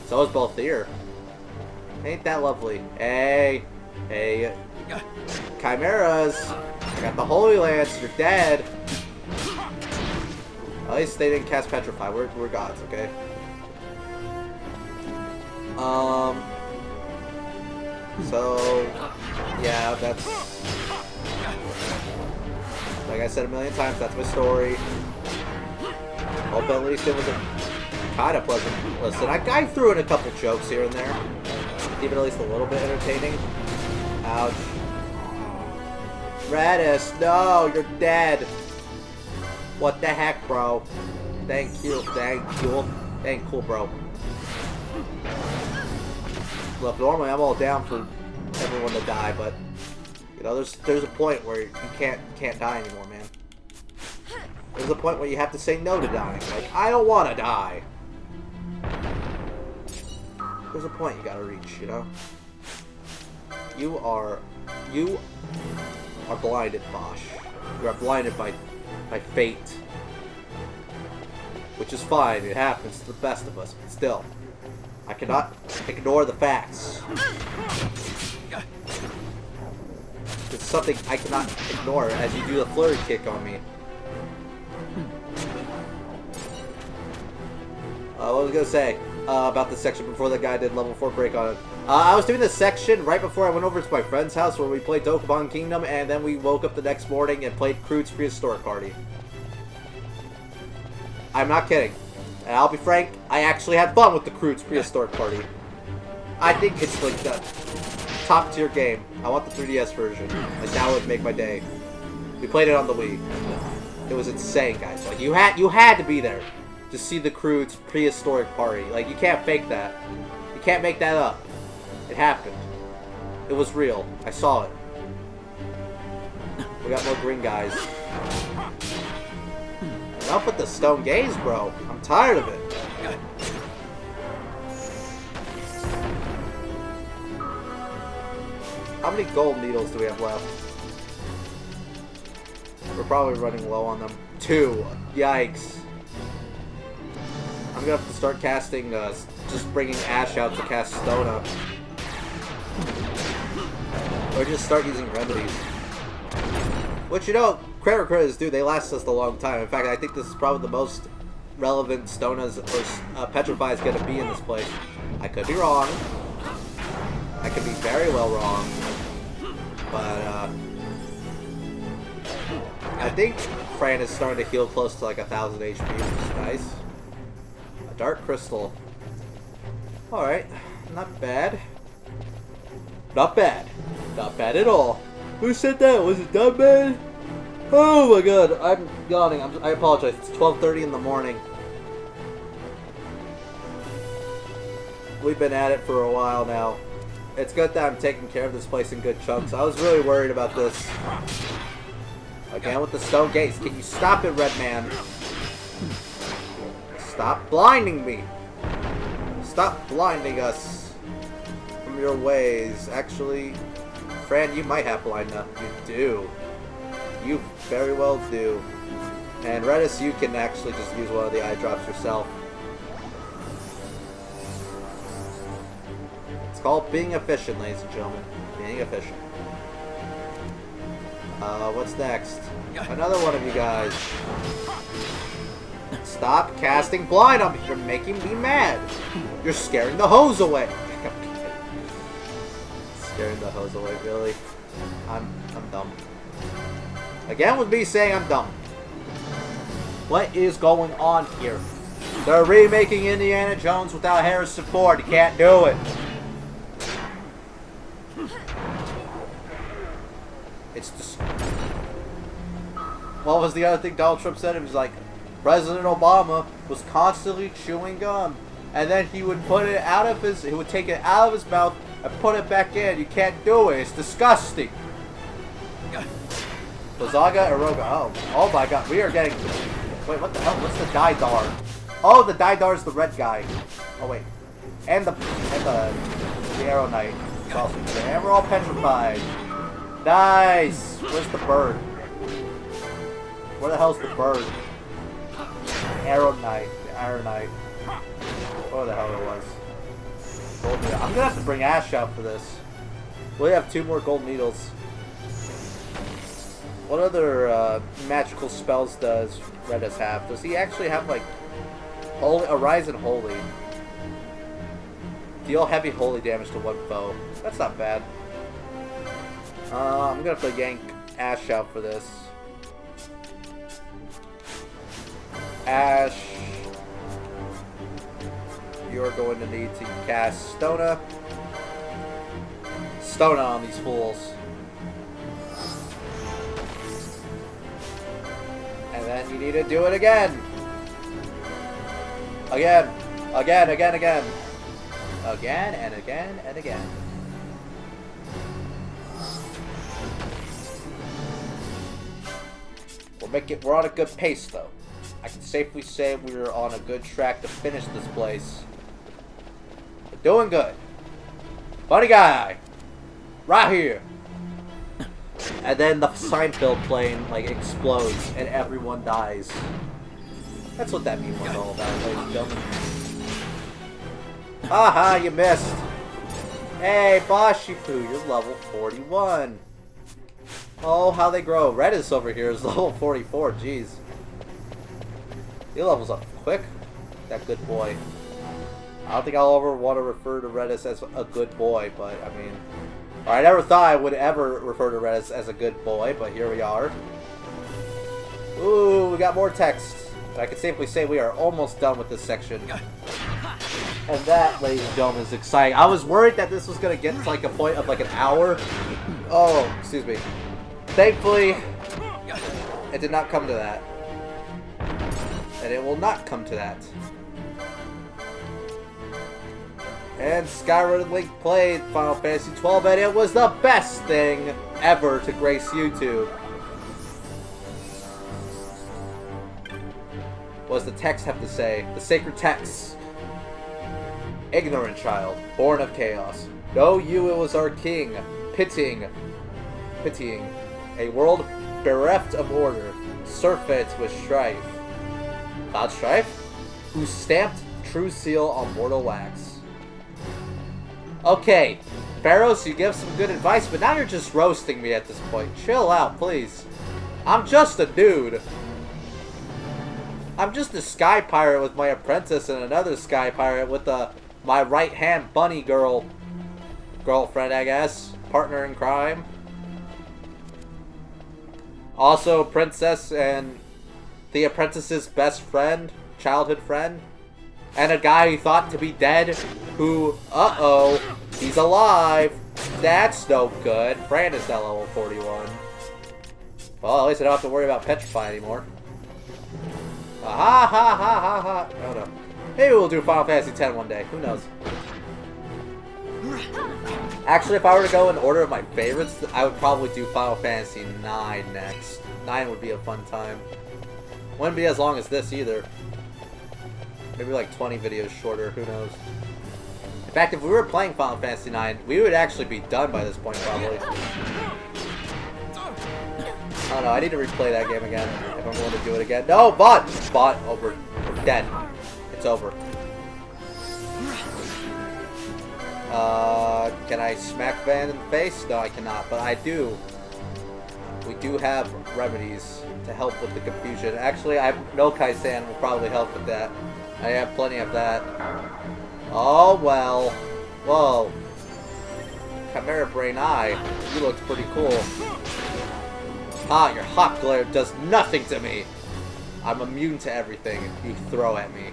S1: So is both here. Ain't that lovely? Hey, hey, Chimeras. I got the Holy Lance. You're dead. At least they didn't cast Petrify. We're gods, okay? So, yeah, that's... Like I said a million times, that's my story. Hope at least it was a kind of pleasant listen. I threw in a couple jokes here and there. Keep it at least a little bit entertaining. Ouch. Radis, no, you're dead. What the heck, bro? Thank you, thank you. Ain't cool, bro. Look, normally I'm all down for everyone to die, but you know, there's a point where you can't die anymore, man. There's a point where you have to say no to dying. Like, I don't want to die. There's a point you gotta reach, you know? You are blinded, Bosch. You are blinded by fate. Which is fine, it happens to the best of us, but still. I cannot ignore the facts. It's something I cannot ignore as you do the flurry kick on me. What was I gonna say about this section before the guy did level 4 break on it? I was doing this section right before I went over to my friend's house where we played Dokubon Kingdom, and then we woke up the next morning and played Crude's Prehistoric Party. I'm not kidding. And I'll be frank, I actually had fun with the Crude's Prehistoric Party. I think it's like the top tier game. I want the 3DS version. Like that would make my day. We played it on the Wii. It was insane, guys. Like you had to be there to see the Crude's Prehistoric Party. Like you can't fake that. You can't make that up. It happened. It was real. I saw it. We got more green guys. Enough with the stone gaze, bro. I'm tired of it. How many gold needles do we have left? We're probably running low on them. 2. Yikes. I'm gonna have to start casting, just bringing Ash out to cast Stona. Or just start using remedies. Which, you know, credit credits do, they last us a long time. In fact, I think this is probably the most relevant Stonas or Petrify is gonna be in this place. I could be wrong. I could be very well wrong. But, I think Fran is starting to heal close to like 1,000 HP, which is nice. A dark crystal. Alright, not bad. Not bad. Not bad at all. Who said that? Was it that bad? Oh my god, I'm yawning. I apologize. It's 12:30 in the morning. We've been at it for a while now. It's good that I'm taking care of this place in good chunks. I was really worried about this. Again with the stone gaze. Can you stop it, Red Man? Stop blinding me. Stop blinding us from your ways. Actually, Fran, you might have blind enough. You do. You very well do. And Redis, you can actually just use one of the eye drops yourself. It's called being efficient, ladies and gentlemen. Being efficient. What's next? Another one of you guys. Stop casting blind on me. You're making me mad. You're scaring the hose away. Scaring the hose away, really? I'm dumb. Again with me saying I'm dumb. What is going on here? They're remaking Indiana Jones without Harrison Ford. You can't do it. It's just... What was the other thing Donald Trump said? It was like, President Obama was constantly chewing gum. And then he would put it out of his... He would take it out of his mouth and put it back in. You can't do it. It's disgusting. Lazaga Aroga. Oh my god. We are getting... Wait, what the hell? What's the Didar? Oh, the Didar's the red guy. Oh, wait. And the Arrow Knight. And we're all petrified. Nice! Where's the bird? Where the hell's the bird? Arrow Knight. The Iron Knight. What the hell it was. Gold needle. I'm gonna have to bring Ash out for this. We have 2 more gold needles. What other magical spells does Redis have? Does he actually have, like, Arise and Holy? Deal heavy holy damage to one foe. That's not bad. I'm gonna have to yank Ash out for this. Ash, you're going to need to cast Stona. Stona on these fools. And then you need to do it again. Again. Again, again, again. Again, and again, and again. We're on a good pace, though. I can safely say we're on a good track to finish this place. We're doing good. Funny guy! Right here! And then the Seinfeld plane, like, explodes, and everyone dies. That's what that meme was all about, ladies and gentlemen. Aha, you missed! Hey, Bashifu, you're level 41. Oh, how they grow. Redis over here is level 44, jeez. He levels up quick. that good boy. I don't think I'll ever want to refer to Redis as a good boy, but I mean... Or I never thought I would ever refer to Redis as a good boy, but here we are. Ooh, we got more text. I can safely say we are almost done with this section. And that, ladies and gentlemen, is exciting. I was worried that this was going to get to like a point of like an hour. Oh, excuse me. Thankfully, it did not come to that. And it will not come to that. And Skyward Link played Final Fantasy XII, and it was the best thing ever to grace YouTube. What does the text have to say? The sacred text. Ignorant child, born of chaos. Know you it was our king, pitying a world bereft of order, surfeit with strife. Cloud Strife? Who stamped true seal on mortal wax. Okay, Pharaohs, you give some good advice, but now you're just roasting me at this point. Chill out, please. I'm just a dude. I'm just a sky pirate with my apprentice and another sky pirate with my right-hand bunny girlfriend, I guess. Partner in crime. Also, princess and the apprentice's best friend, childhood friend. And a guy who thought to be dead, who, uh-oh, he's alive. That's no good. Fran is now level 41. Well, at least I don't have to worry about Petrify anymore. Ha ha ha ha ha. Oh no. Maybe we'll do Final Fantasy X one day. Who knows? Actually, if I were to go in order of my favorites, I would probably do Final Fantasy IX next. 9 would be a fun time. Wouldn't be as long as this either. Maybe like 20 videos shorter, who knows. In fact, if we were playing Final Fantasy IX, we would actually be done by this point, probably. I don't know, I need to replay that game again, if I'm going to do it again. No, Bot! Bot, over. We're dead. It's over. Can I smack Van in the face? No, I cannot, but I do. We do have remedies to help with the confusion. Actually, Milkai-san will probably help with that. I have plenty of that. Oh, well. Whoa. Chimera Brain Eye. You looked pretty cool. Ah, your hot glare does nothing to me. I'm immune to everything you throw at me.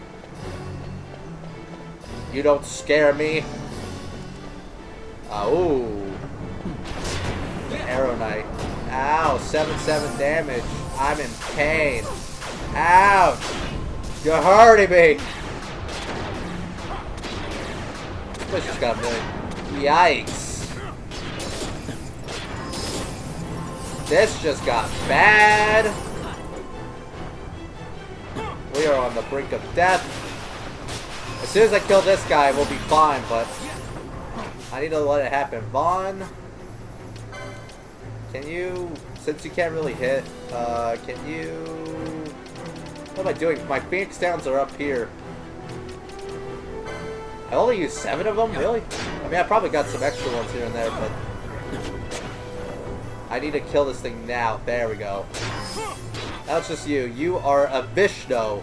S1: You don't scare me. Oh. Arrow Knight. Ow, 7/7 damage. I'm in pain. Ouch. You're hurting me. This place just got a million. Yikes. This just got bad. We are on the brink of death. As soon as I kill this guy, we'll be fine, but I need to let it happen. Vaughn, can you, since you can't really hit, can you, what am I doing? My Phoenix Downs are up here. I only used 7 of them? Really? I mean, I probably got some extra ones here and there, but I need to kill this thing now. There we go. That's just you. You are a Vishnu.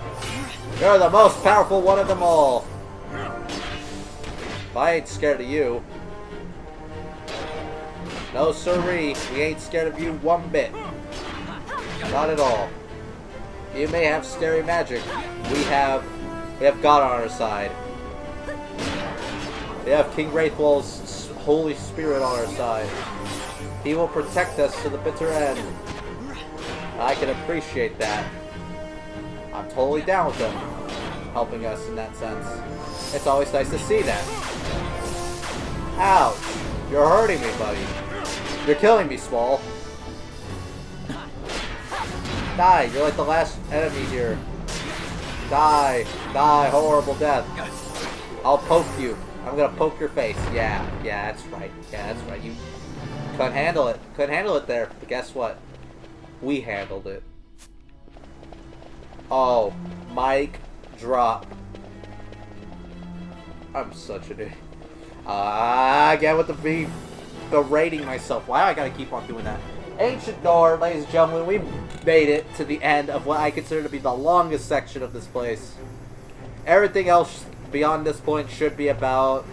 S1: You're the most powerful one of them all. If I ain't scared of you. No siree. We ain't scared of you one bit. Not at all. You may have scary magic. We have God on our side. We have King Wraithwell's Holy Spirit on our side. He will protect us to the bitter end. I can appreciate that. I'm totally down with him helping us in that sense. It's always nice to see that. Ouch! You're hurting me, buddy. You're killing me, Small. Die! You're like the last enemy here. Die! Die! Horrible death. I'll poke you. I'm gonna poke your face. Yeah, that's right. Yeah, that's right. You couldn't handle it. Couldn't handle it there. But guess what? We handled it. Oh, mic drop. I'm such an idiot. Again with the berating myself. Why do I gotta keep on doing that? Ancient Door, ladies and gentlemen, we made it to the end of what I consider to be the longest section of this place. Everything else beyond this point should be about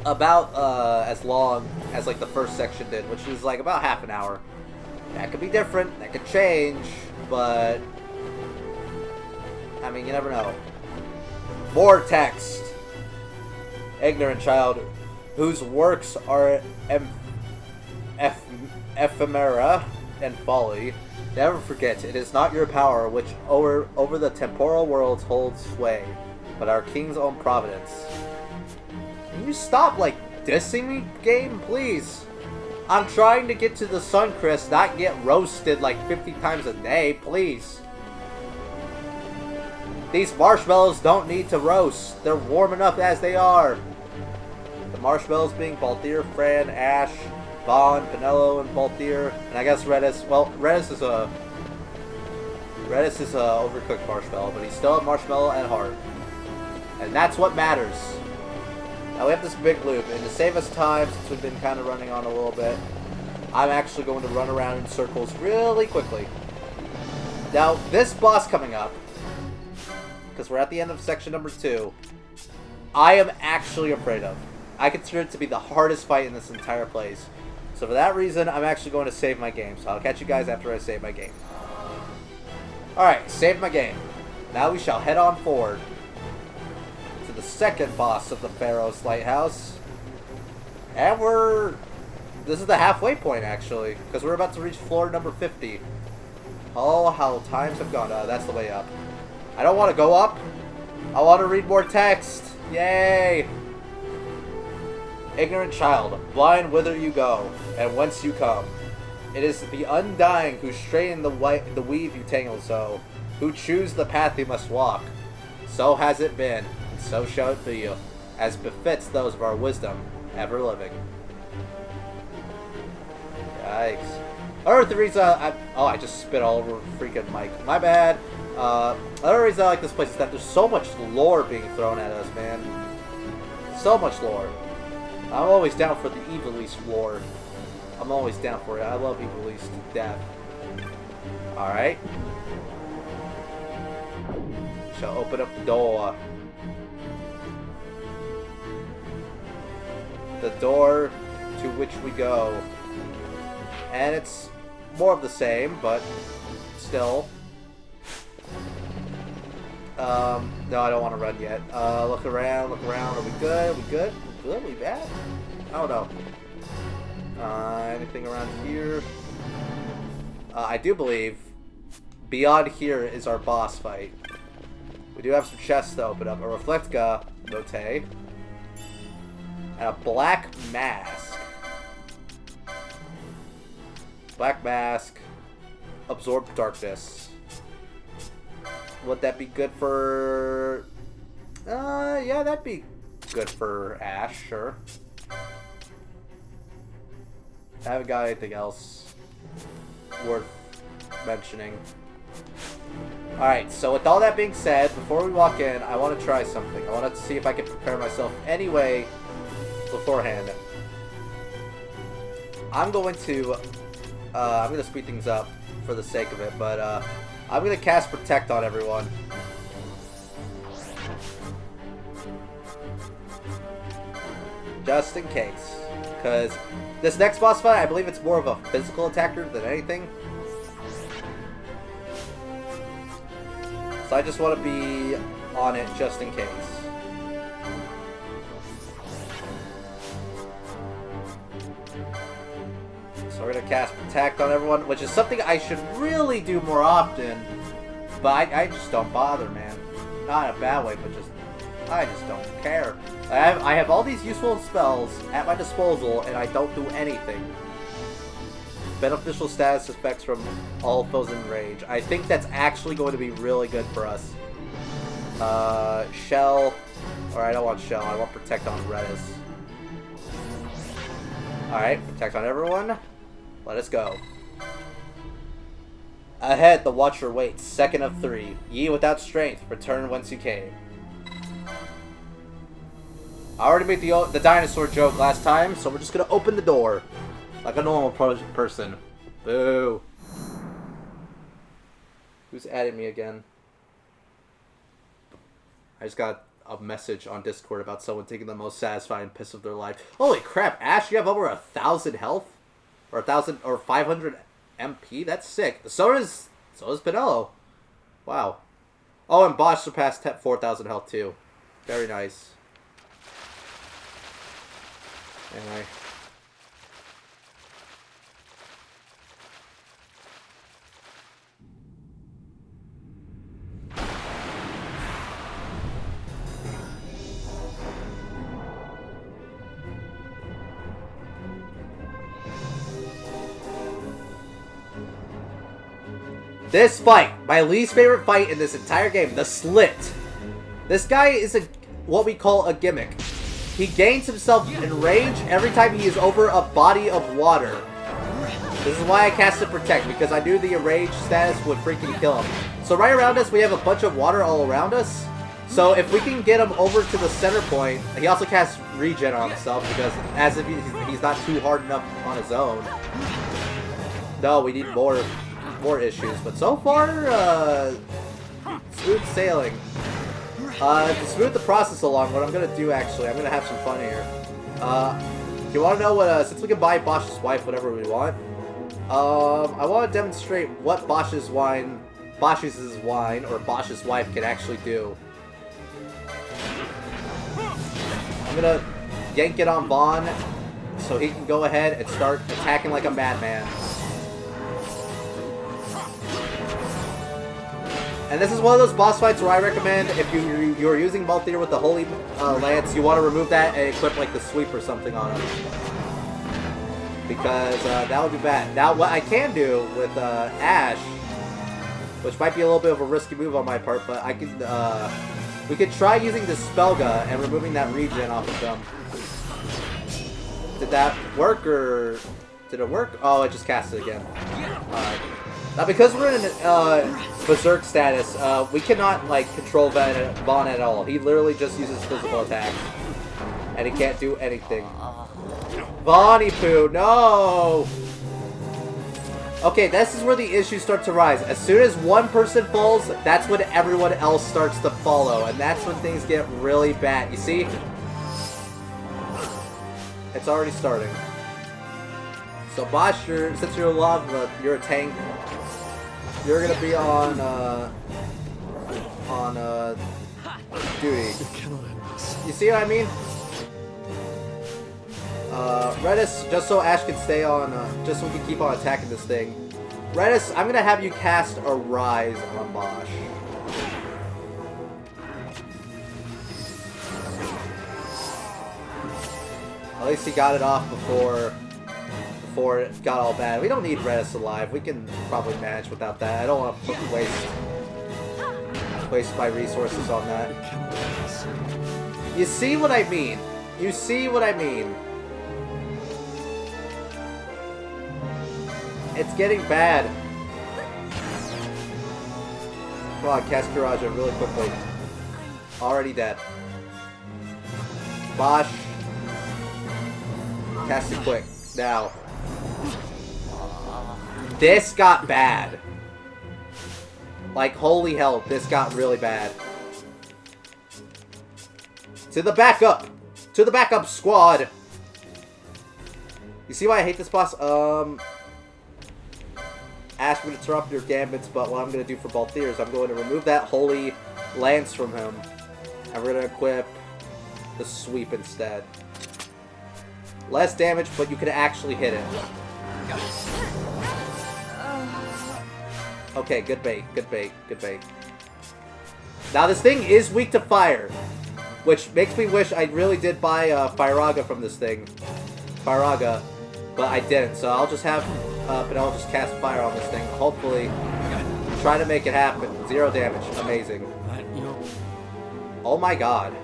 S1: as long as like the first section did, which is like about half an hour. That could be different, that could change, but I mean, you never know. More text. Ignorant child, whose works are ephemera and folly, never forget, it is not your power which over the temporal worlds holds sway, but our king's own providence. Can you stop, like, dissing me, game, please? I'm trying to get to the Sun Crest, not get roasted like 50 times a day, please. These marshmallows don't need to roast. They're warm enough as they are. The marshmallows being Balthier, Fran, Ash, Vaughn, Penelo, and Balthier, and I guess Redis. Well, Redis is a overcooked marshmallow, but he's still a marshmallow at heart, and that's what matters. Now we have this big loop, and to save us time, since we've been kind of running on a little bit, I'm actually going to run around in circles really quickly. Now, this boss coming up, because we're at the end of section number 2, I am actually afraid of. I consider it to be the hardest fight in this entire place. So for that reason, I'm actually going to save my game. So I'll catch you guys after I save my game. Alright, save my game. Now we shall head on forward to the second boss of the Pharaoh's Lighthouse. And this is the halfway point, actually, because we're about to reach floor number 50. Oh, how times have gone. That's the way up. I don't want to go up. I want to read more text. Yay! Ignorant child, blind whither you go, and whence you come. It is the undying who strain the weave you tangle so, who choose the path you must walk. So has it been, and so shall it be, as befits those of our wisdom, ever living. Yikes. Another reason I just spit all over freaking Mike. My bad. Another reason I like this place is that there's so much lore being thrown at us, man. So much lore. I'm always down for the Evilise lore. I'm always down for it. I love Evilise to death. Alright. Shall open up the door. The door to which we go. And it's more of the same, but still. No, I don't want to run yet. Look around. Are we good? Are we good? Good? We bad? I don't know. Anything around here? I do believe beyond here is our boss fight. We do have some chests to open up. A Reflectka Note. And a Black Mask. Black Mask. Absorb Darkness. Would that be good for... yeah, that'd be good for Ash, sure. I haven't got anything else worth mentioning. Alright, so with all that being said, before we walk in, I want to try something. I want to see if I can prepare myself anyway beforehand. I'm going to speed things up for the sake of it, but I'm going to cast Protect on everyone. Just in case. Because this next boss fight, I believe it's more of a physical attacker than anything. So I just want to be on it just in case. So we're going to cast Protect on everyone, which is something I should really do more often. But I just don't bother, man. Not in a bad way, but I just don't care. I have all these useful spells at my disposal, and I don't do anything. Beneficial status effects from all foes in range. I think that's actually going to be really good for us. Shell. Alright, I don't want Shell. I want Protect on Redis. Alright, Protect on everyone. Let us go. Ahead, the Watcher waits. Second of 3. Ye without strength, return whence you came. I already made the dinosaur joke last time, so we're just gonna open the door. Like a normal person. Boo. Who's adding me again? I just got a message on Discord about someone taking the most satisfying piss of their life. Holy crap, Ash, you have over 1,000 health? Or 1,000 or 500 MP? That's sick. So does Pinello. Wow. Oh, and Bosch surpassed 4,000 health too. Very nice. Anyway. This fight, my least favorite fight in this entire game, the Slyt. This guy is what we call a gimmick. He gains himself in range every time he is over a body of water. This is why I casted Protect, because I knew the enraged status would freaking kill him. So right around us, we have a bunch of water all around us. So if we can get him over to the center point, he also casts Regen on himself, because as if he's not too hard enough on his own. No, we need more issues, but so far, smooth sailing. To smooth the process along, what I'm gonna do actually, I'm gonna have some fun here. You wanna know what, since we can buy Bosch's wife whenever we want, I wanna demonstrate what Bosch's wine, or Bosch's wife can actually do. I'm gonna yank it on Vaughn, so he can go ahead and start attacking like a madman. And this is one of those boss fights where I recommend, if you're using Balthier with the Holy Lance, you want to remove that and equip like the Sweep or something on him. Because that would be bad. Now what I can do with Ash, which might be a little bit of a risky move on my part, but I can, we could try using the Spelga and removing that regen off of them. Did that work, or did it work? Oh, it just cast it again. Alright. Now, because we're in Berserk status, we cannot, like, control Vaughn at all. He literally just uses physical attacks. And he can't do anything. Vaughny Poo, no! Okay, this is where the issues start to rise. As soon as one person falls, that's when everyone else starts to follow. And that's when things get really bad. You see? It's already starting. So, Bosch, since you're you're a tank. You're gonna be on duty. You see what I mean? Redis, just so Ash can stay on, just so we can keep on attacking this thing. Redis, I'm gonna have you cast a Rise on Bosch. At least he got it off before it got all bad. We don't need Redis alive. We can probably manage without that. I don't want to waste my resources on that. You see what I mean? You see what I mean? It's getting bad. Come on, cast Kiraja really quickly. Already dead. Bosch. Cast it quick. Now. This got bad. Like, holy hell, this got really bad. To the backup! To the backup squad! You see why I hate this boss? Ash would interrupt your gambits, but what I'm going to do for Balthier is I'm going to remove that Holy Lance from him. And we're going to equip the Sweep instead. Less damage, but you can actually hit it. Okay, good bait, good bait, good bait. Now this thing is weak to fire, which makes me wish I really did buy Firaga from this thing. Firaga, but I didn't, so I'll just have Pinello just cast fire on this thing. Hopefully, try to make it happen. 0 damage, amazing. Oh my god.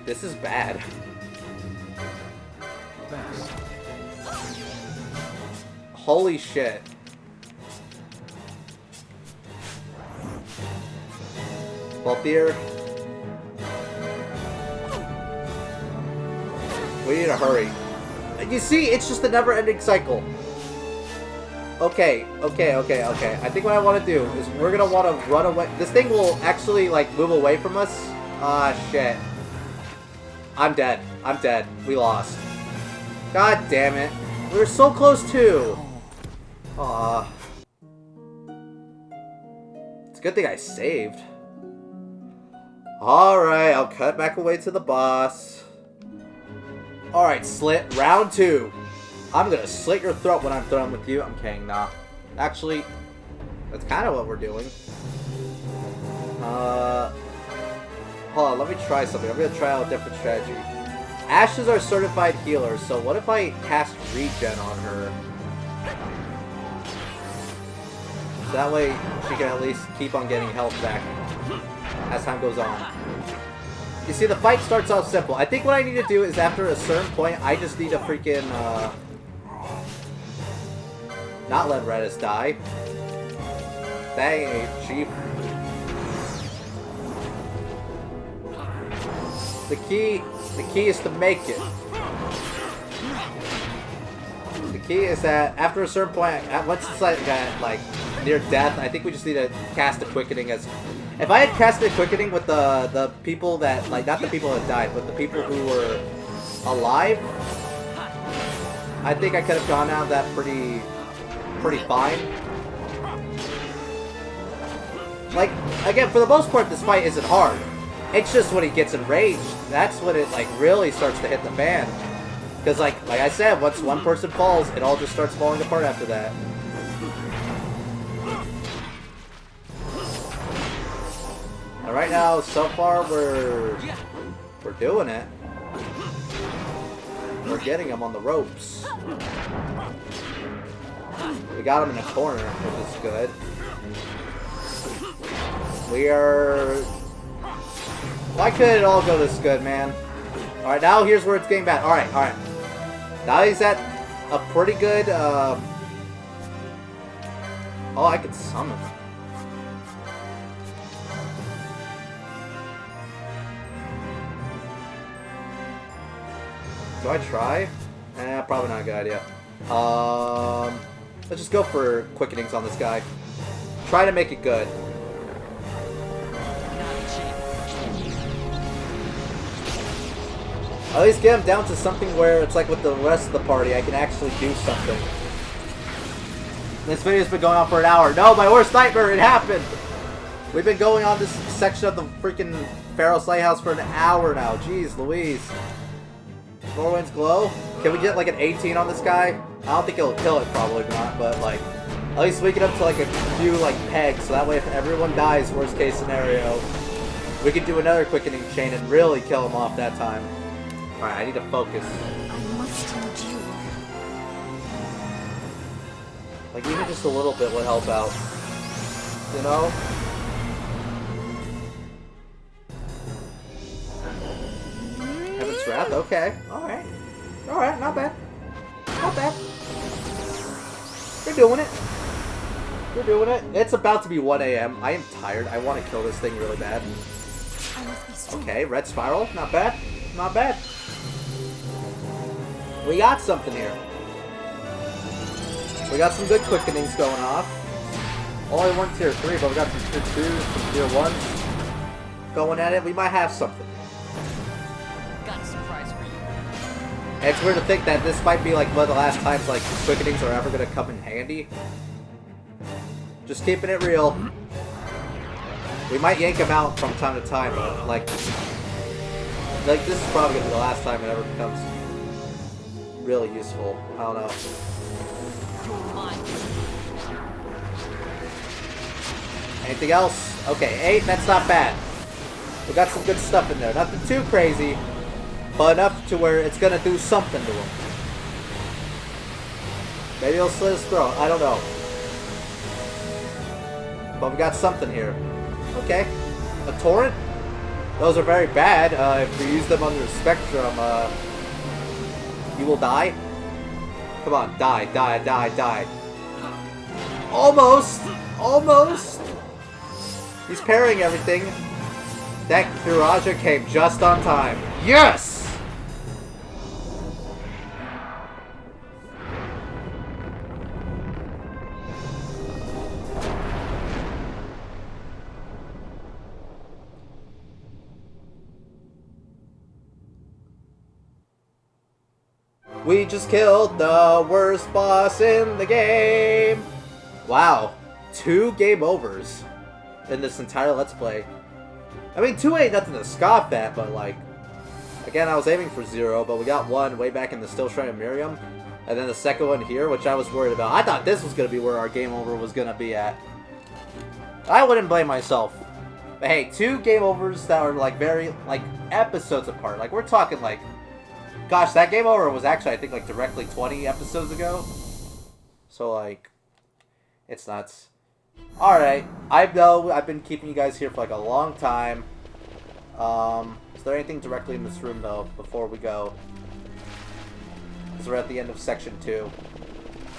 S1: This is bad. Holy shit. Balthier. We need to hurry. You see, it's just a never-ending cycle. Okay. I think what I want to do is we're gonna want to run away. This thing will actually, like, move away from us. Ah, shit. I'm dead. We lost. God damn it. We were so close, too. Aw. It's a good thing I saved. Alright, I'll cut back away to the boss. Alright, Slyt, round 2. I'm gonna slit your throat when I'm done with you. I'm kidding, nah. Actually, that's kind of what we're doing. Hold on, let me try something. I'm gonna try out a different strategy. Ash is our certified healer, so what if I cast regen on her? So that way she can at least keep on getting health back as time goes on. You see, the fight starts off simple. I think what I need to do is after a certain point, I just need to freaking, not let Redis die. That ain't cheap. The key is to make it. The key is that after a certain point, once it's like near death, I think we just need to cast a quickening as. If I had casted quickening with the people that, like, not the people that died, but the people who were alive, I think I could have gone out of that pretty fine. Like, again, for the most part, this fight isn't hard. It's just when he gets enraged, that's when it, like, really starts to hit the fan. Because, like I said, once one person falls, it all just starts falling apart after that. And right now, so far, we're doing it. We're getting him on the ropes. We got him in a corner, which is good. We are... Why couldn't it all go this good, man? Alright, now here's where it's getting bad. Alright. Now he's at a pretty good, Oh, I can summon. Do I try? Probably not a good idea. Let's just go for quickenings on this guy. Try to make it good. At least get him down to something where it's like with the rest of the party, I can actually do something. This video's been going on for an hour. No, my worst nightmare, it happened! We've been going on this section of the freaking Pharaoh's Lighthouse for an hour now. Jeez Louise. Norwind's Glow? Can we get like an 18 on this guy? I don't think it'll kill it, probably not, but like, at least we get up to like a few like pegs, so that way if everyone dies, worst case scenario, we can do another quickening chain and really kill him off that time. Alright, I need to focus.
S2: I must endure.
S1: Like, even just a little bit would help out. You know? Heaven's Wrath? Okay. Alright. Alright, not bad. Not bad. You're doing it. You're doing it. It's about to be 1 AM. I am tired. I want to kill this thing really bad.
S2: I must be strong.
S1: Okay, Red Spiral. Not bad. Not bad. We got something here. We got some good quickenings going off. Only one tier 3, but we got some tier 2s, some tier 1s going at it. We might have something.
S3: Got a surprise for you.
S1: And it's weird to think that this might be like one of the last times like quickenings are ever going to come in handy. Just keeping it real. We might yank them out from time to time, but like this is probably going to be the last time it ever becomes really useful. I don't know. Anything else? Okay, 8, that's not bad. We got some good stuff in there. Nothing too crazy, but enough to where it's gonna do something to him. Maybe he'll slit his throat. I don't know. But we got something here. Okay. A torrent? Those are very bad. If you use them under the spectrum, you will die. Come on, die, die, die, die. Almost! Almost! He's parrying everything. That Kiraja came just on time. Yes! We just killed the worst boss in the game! Wow. 2 game overs in this entire Let's Play. I mean, 2 ain't nothing to scoff at, but like... Again, I was aiming for 0, but we got 1 way back in the Still Shrine of Miriam. And then the second one here, which I was worried about. I thought this was going to be where our game over was going to be at. I wouldn't blame myself. But hey, 2 game overs that are like very, like, episodes apart. Like, we're talking like... Gosh, that game over was actually, I think, like, directly 20 episodes ago. So, like... It's nuts. Alright, I know I've been keeping you guys here for like a long time. Is there anything directly in this room though, before we go? Because we're at the end of section 2.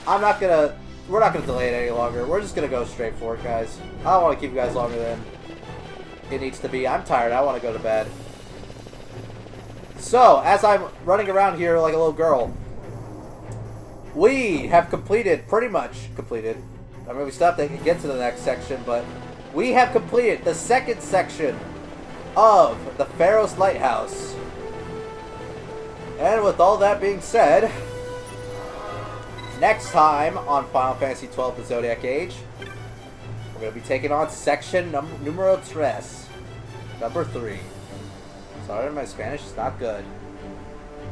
S1: We're not gonna delay it any longer. We're just gonna go straight for it, guys. I don't want to keep you guys longer than it needs to be. I'm tired, I want to go to bed. So, as I'm running around here like a little girl, we have pretty much completed. I mean, we still have to get to the next section, but we have completed the second section of the Pharaoh's Lighthouse. And with all that being said, next time on Final Fantasy XII The Zodiac Age, we're going to be taking on section numero 3. Number 3. Sorry, my Spanish is not good.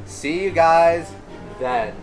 S1: See you guys then.